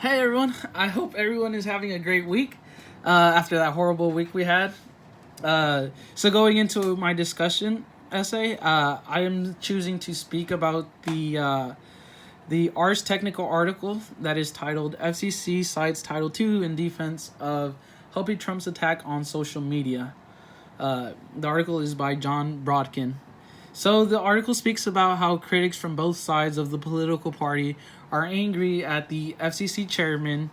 Hey everyone, I hope everyone is having a great week after that horrible week we had. So, going into my discussion essay, I am choosing to speak about the Ars Technical article that is titled FCC Cites Title II in Defense of Helping Trump's Attack on Social Media. The article is by John Brodkin. So the article speaks about how critics from both sides of the political party are angry at the FCC chairman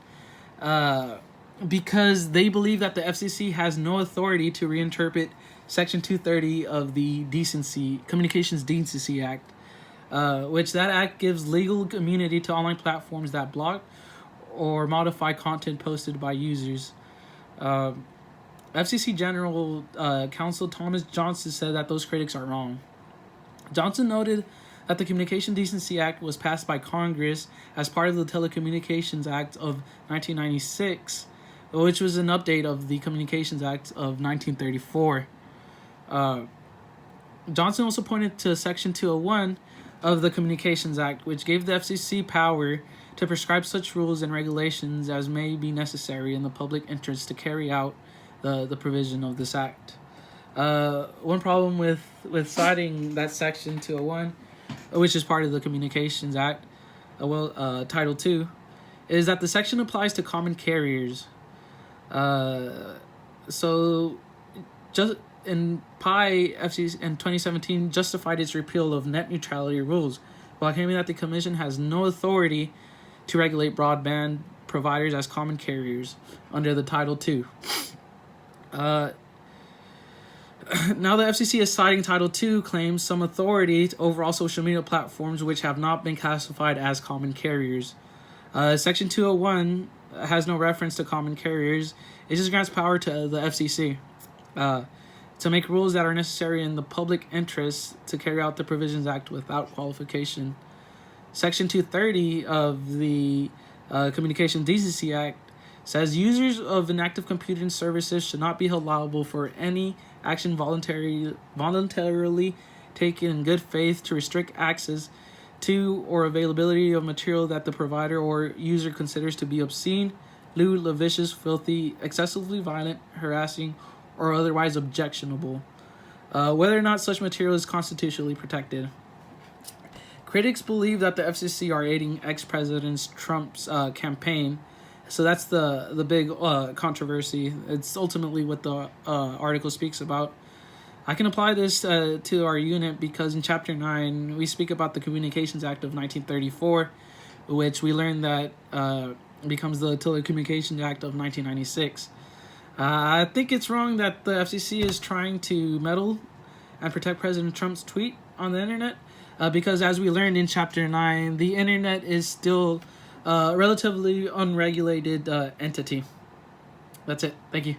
because they believe that the FCC has no authority to reinterpret Section 230 of the Communications Decency Act, which that act gives legal immunity to online platforms that block or modify content posted by users. FCC General Counsel Thomas Johnson said that those critics are wrong. Johnson noted that the Communication Decency Act was passed by Congress as part of the Telecommunications Act of 1996, which was an update of the Communications Act of 1934. Johnson also pointed to Section 201 of the Communications Act, which gave the FCC power to prescribe such rules and regulations as may be necessary in the public interest to carry out the provision of this act. One problem with citing that Section 201, which is part of the Communications Act, Title II, is that the section applies to common carriers. So, just in FCC in 2017 justified its repeal of net neutrality rules, while claiming that the Commission has no authority to regulate broadband providers as common carriers under the Title II. Now the FCC is citing Title II claims some authority over all social media platforms which have not been classified as common carriers. Section 201 has no reference to common carriers. It just grants power to the FCC to make rules that are necessary in the public interest to carry out the Provisions Act without qualification. Section 230 of the Communication Decency Act says users of inactive computing services should not be held liable for any action voluntarily taken in good faith to restrict access to or availability of material that the provider or user considers to be obscene, lewd, lascivious, filthy, excessively violent, harassing, or otherwise objectionable, whether or not such material is constitutionally protected. Critics believe that the FCC are aiding ex-President Trump's campaign. So that's the big controversy. It's ultimately what the article speaks about. I can apply this to our unit because in Chapter 9, we speak about the Communications Act of 1934, which we learned that becomes the Telecommunications Act of 1996. I think it's wrong that the FCC is trying to meddle and protect President Trump's tweet on the internet because as we learned in Chapter 9, the internet is still relatively unregulated entity. That's it. Thank you.